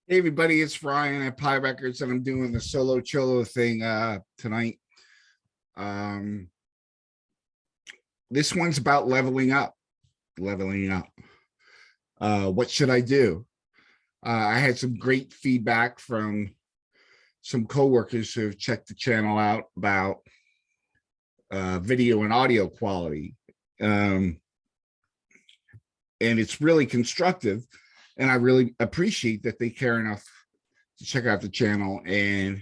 Hey everybody, it's Ryan at Pie Records, and I'm doing the solo cholo thing tonight. Um, this one's about leveling up. Leveling up. What should I do? I had some great feedback from some coworkers who have checked the channel out about video and audio quality, and it's really constructive. And I really appreciate that they care enough to check out the channel and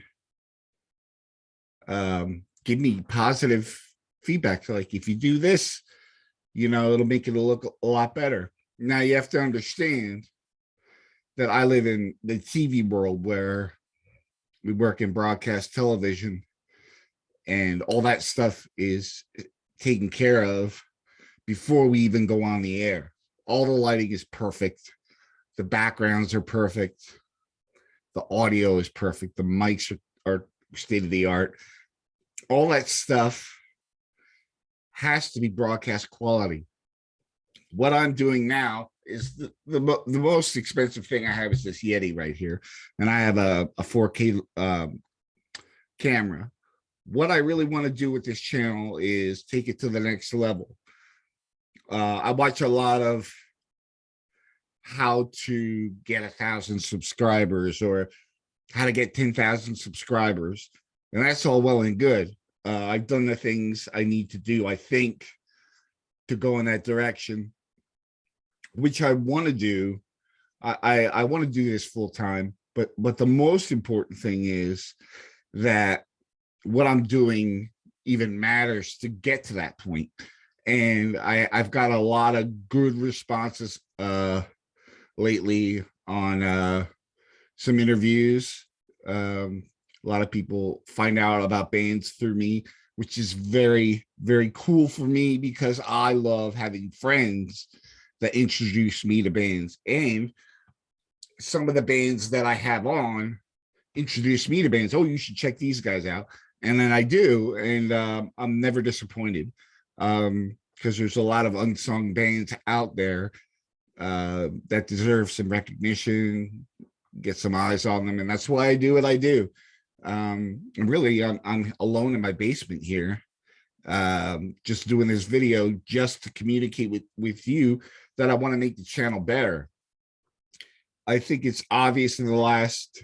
give me positive feedback. Like, if you do this, it'll make it look a lot better. Now, you have to understand that I live in the TV world where we work in broadcast television, and all that stuff is taken care of before we even go on the air. All the lighting is perfect. The backgrounds are perfect. The audio is perfect. The mics are state of the art. All that stuff has to be broadcast quality. What I'm doing now is the most expensive thing I have is this Yeti right here. And I have a 4K camera. What I really want to do with this channel is take it to the next level. I watch a lot of how to get 1,000 subscribers or how to get 10,000 subscribers. And that's all well and good. I've done the things I need to do, I think, to go in that direction, which I want to do. I want to do this full time, but the most important thing is that what I'm doing even matters to get to that point. And I've got a lot of good responses lately on some interviews. A lot of people find out about bands through me, which is very, very cool for me, because I love having friends that introduce me to bands. And some of the bands that I have on introduce me to bands. Oh, you should check these guys out. And then I do, and I'm never disappointed, because there's a lot of unsung bands out there that deserve some recognition, get some eyes on them. And that's why I do what I do. And really, I'm alone in my basement here, just doing this video just to communicate with you that I want to make the channel better. I think it's obvious in the last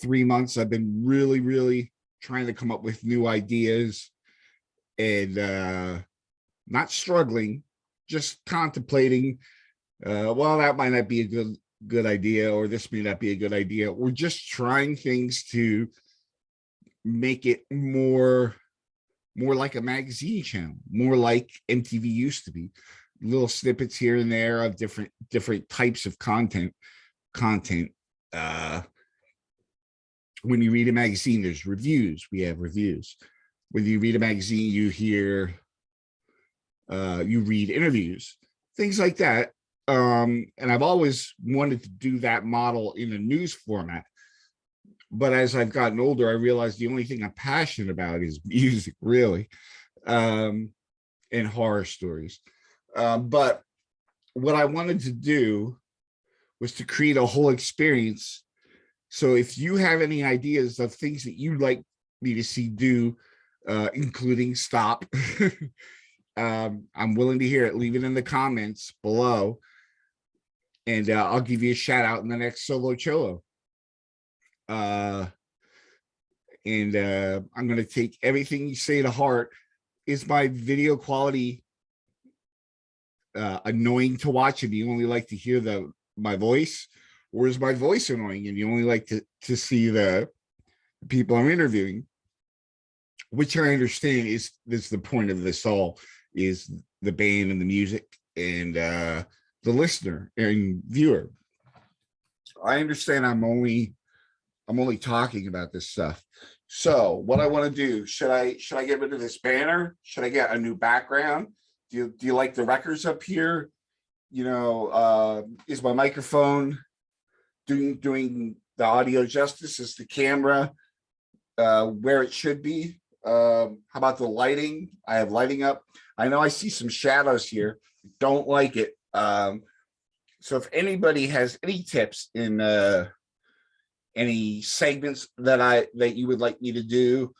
3 months, I've been really trying to come up with new ideas, and not struggling, just contemplating, well, that might not be a good idea, or this may not be a good idea. We're just trying things to make it more like a magazine channel, more like MTV used to be. Little snippets here and there of different types of content. When you read a magazine, there's reviews. We have reviews. When you read a magazine, you read interviews, things like that. And I've always wanted to do that model in a news format. But as I've gotten older, I realized the only thing I'm passionate about is music, really, and horror stories. But what I wanted to do was to create a whole experience. So if you have any ideas of things that you'd like me to see do, including stop, I'm willing to hear it. Leave it in the comments below, and I'll give you a shout out in the next solo cholo. I'm going to take everything you say to heart. Is my video quality annoying to watch and you only like to hear my voice, or is my voice annoying and you only like to see the people I'm interviewing? Which I understand is the point of this all, is the band and the music and the listener and viewer. I understand I'm only talking about this stuff. So what I want to do, should I get rid of this banner? Should I get a new background? Do you like the records up here? Is my microphone doing the audio justice? Is the camera where it should be? How about the lighting? I have lighting up. I know I see some shadows here. Don't like it. So if anybody has any tips in any segments that you would like me to do.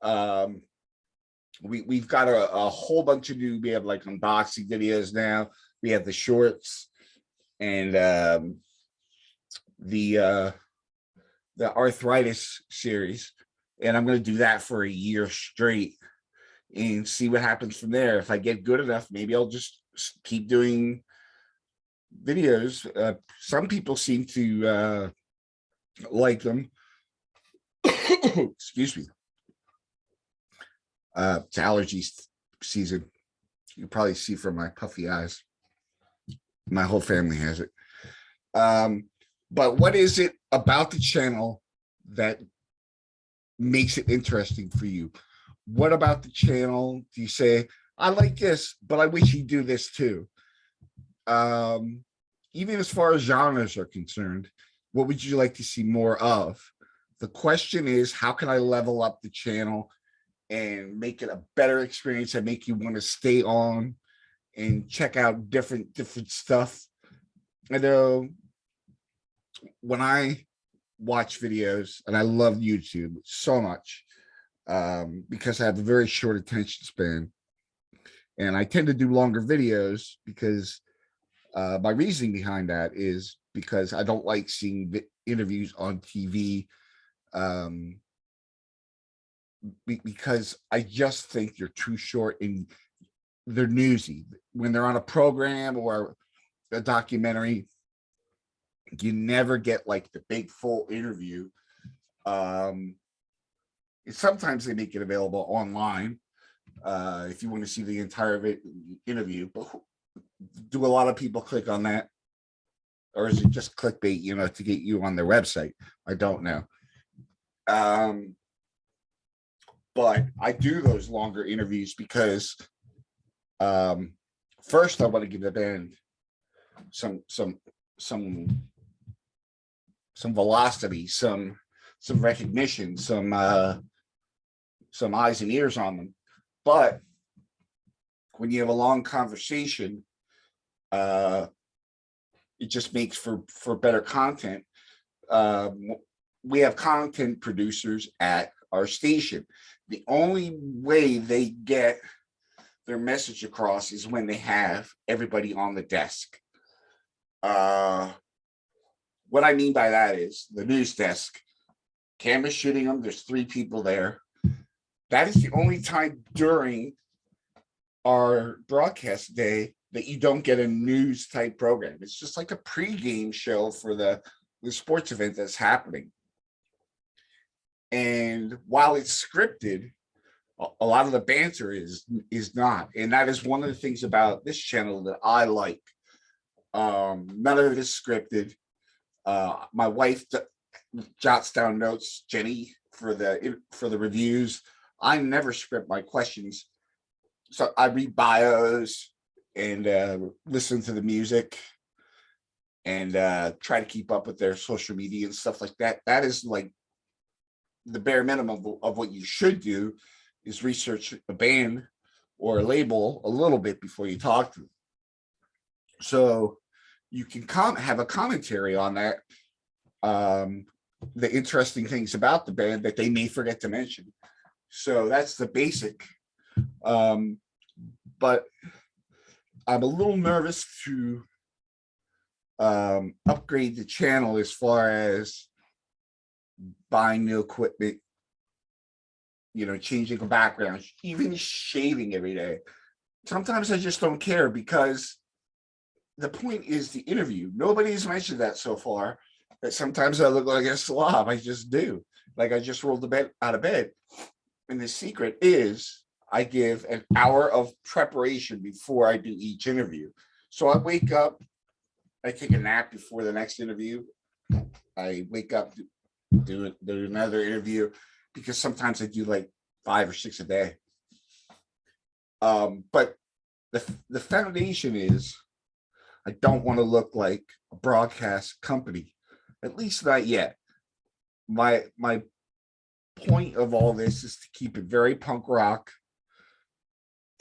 Um, we've got a whole bunch of new. We have like unboxing videos now. We have the shorts and the arthritis series, and I'm going to do that for a year straight and see what happens from there. If I get good enough, maybe I'll just keep doing videos. Some people seem to like them. Excuse me. It's allergy season. You can probably see from my puffy eyes. My whole family has it. But what is it about the channel that makes it interesting for you? What about the channel do you say, I like this, but I wish you'd do this too? Even as far as genres are concerned, what would you like to see more of? The question is, how can I level up the channel and make it a better experience and make you want to stay on and check out different stuff? I know when I watch videos, and I love YouTube so much, because I have a very short attention span, and I tend to do longer videos because my reasoning behind that is because I don't like seeing interviews on TV, because I just think they're too short and they're newsy. When they're on a program or a documentary, you never get like the big full interview. Sometimes they make it available online if you want to see the entire interview, but do a lot of people click on that? Or is it just clickbait, to get you on their website? I don't know. But I do those longer interviews because first I want to give the band some velocity, some recognition, some eyes and ears on them. But when you have a long conversation, it just makes for better content. We have content producers at our station. The only way they get their message across is when they have everybody on the desk. What I mean by that is the news desk, camera shooting them, there's 3 people there. That is the only time during our broadcast day that you don't get a news type program. It's just like a pregame show for the sports event that's happening. And while it's scripted, a lot of the banter is not. And that is one of the things about this channel that I like. None of it is scripted. My wife jots down notes, Jenny, for the reviews. I never script my questions. So I read bios and listen to the music and try to keep up with their social media and stuff like that. That is like the bare minimum of what you should do, is research a band or a label a little bit before you talk to them. So you can have a commentary on that, the interesting things about the band that they may forget to mention. So that's the basic. But I'm a little nervous to upgrade the channel as far as buying new equipment, changing the background, even shaving every day. Sometimes I just don't care, because the point is the interview. Nobody's mentioned that so far, that sometimes I look like a slob. I just do. Like I just rolled out of bed. And the secret is I give an hour of preparation before I do each interview. So I wake up, I take a nap before the next interview. I wake up, do another interview, because sometimes I do like 5 or 6 a day. But the foundation is, I don't want to look like a broadcast company, at least not yet. My point of all this is to keep it very punk rock,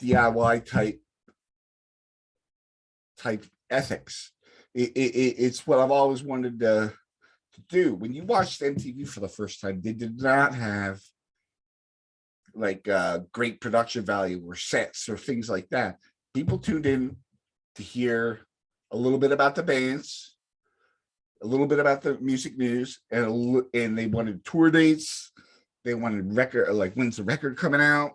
DIY type ethics. It's what I've always wanted to to do. When you watched MTV for the first time, they did not have like great production value or sets or things like that. People tuned in to hear a little bit about the bands, a little bit about the music news, and they wanted tour dates. They wanted record, like when's the record coming out,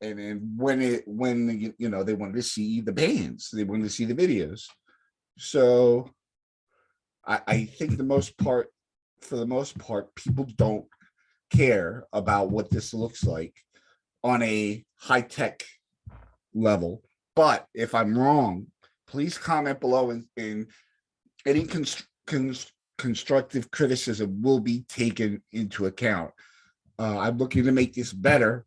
and then when they wanted to see the bands, they wanted to see the videos. So I think for the most part, people don't care about what this looks like on a high tech level. But if I'm wrong, please comment below, and any constructive criticism will be taken into account. I'm looking to make this better.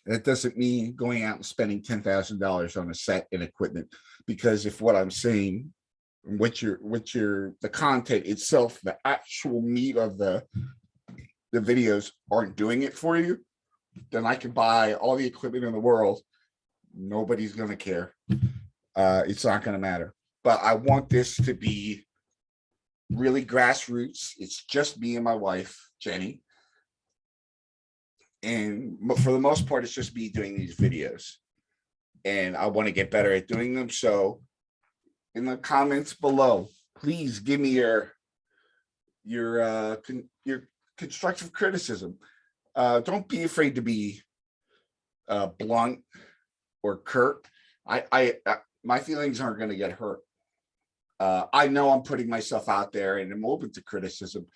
That doesn't mean going out and spending $10,000 on a set and equipment, because if what I'm saying, the content itself, the actual meat of the videos aren't doing it for you, then I can buy all the equipment in the world. Nobody's going to care. It's not going to matter. But I want this to be really grassroots. It's just me and my wife, Jenny. And for the most part, it's just me doing these videos. And I want to get better at doing them. So in the comments below, please give me your constructive criticism. Don't be afraid to be blunt or curt. My feelings aren't going to get hurt. I know I'm putting myself out there, and I'm open to criticism.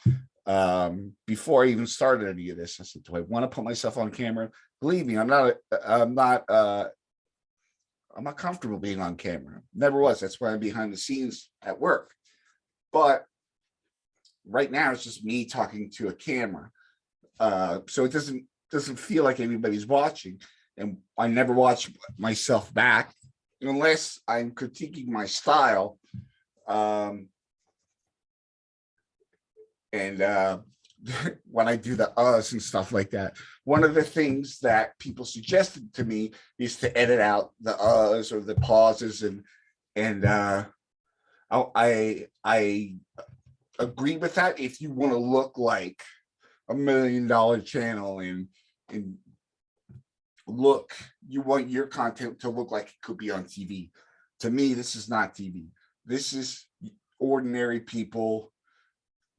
Before I even started any of this, I said, do I want to put myself on camera? Believe me, I'm not comfortable being on camera. Never was. That's why I'm behind the scenes at work. But right now it's just me talking to a camera. So it doesn't feel like anybody's watching. And I never watch myself back unless I'm critiquing my style. When I do the uhs and stuff like that, one of the things that people suggested to me is to edit out the uhs or the pauses, and I agree with that. If you want to look like $1 million channel and you want your content to look like it could be on TV. To me, this is not TV. This is ordinary people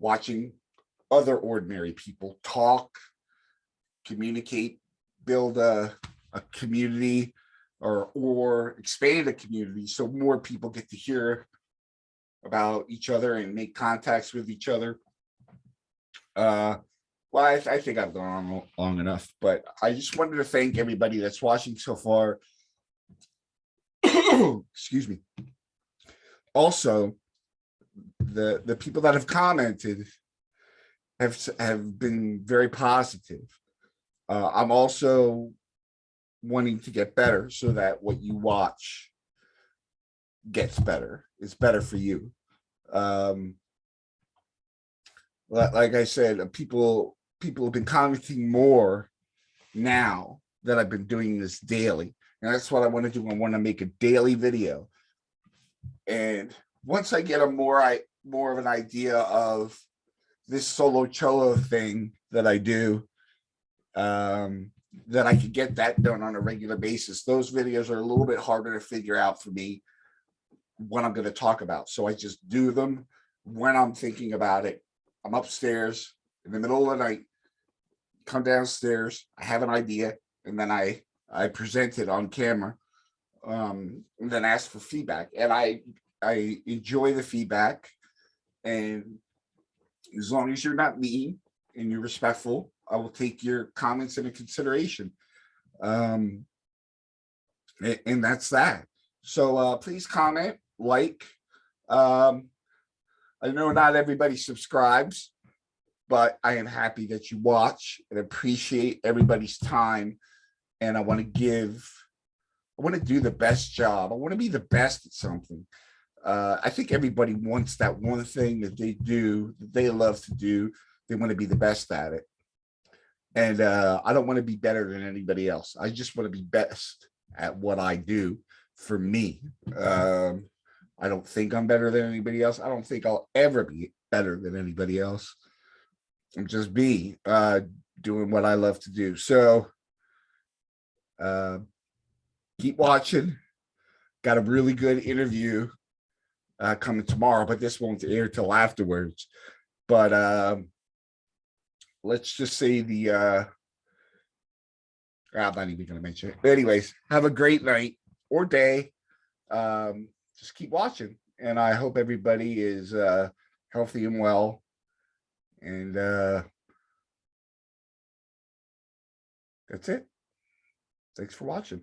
watching other ordinary people talk, communicate, build a community, or expand a community so more people get to hear about each other and make contacts with each other. Well, I think I've gone on long enough, but I just wanted to thank everybody that's watching so far. Excuse me. Also, the people that have commented have been very positive. I'm also wanting to get better so that what you watch gets better. It's better for you. Like I said, people have been commenting more now that I've been doing this daily. And that's what I want to do. I want to make a daily video. And once I get more of an idea of this solo cello thing that I do, that I could get that done on a regular basis. Those videos are a little bit harder to figure out for me what I'm going to talk about. So I just do them when I'm thinking about it. I'm upstairs in the middle of the night, come downstairs, I have an idea, and then I present it on camera, and then ask for feedback. And I enjoy the feedback. And as long as you're not mean and you're respectful, I will take your comments into consideration. And that's that. So please comment, like. I know not everybody subscribes, but I am happy that you watch and appreciate everybody's time. And I want to do the best job. I want to be the best at something. I think everybody wants that one thing that they do, that they love to do. They want to be the best at it. And I don't want to be better than anybody else. I just want to be best at what I do for me. I don't think I'm better than anybody else. I don't think I'll ever be better than anybody else. I'm just me, doing what I love to do. So uh, keep watching. Got a really good interview coming tomorrow, but this won't air till afterwards. But let's just say I'm not even going to mention it. But anyways, have a great night or day. Just keep watching, and I hope everybody is healthy and well. And that's it. Thanks for watching.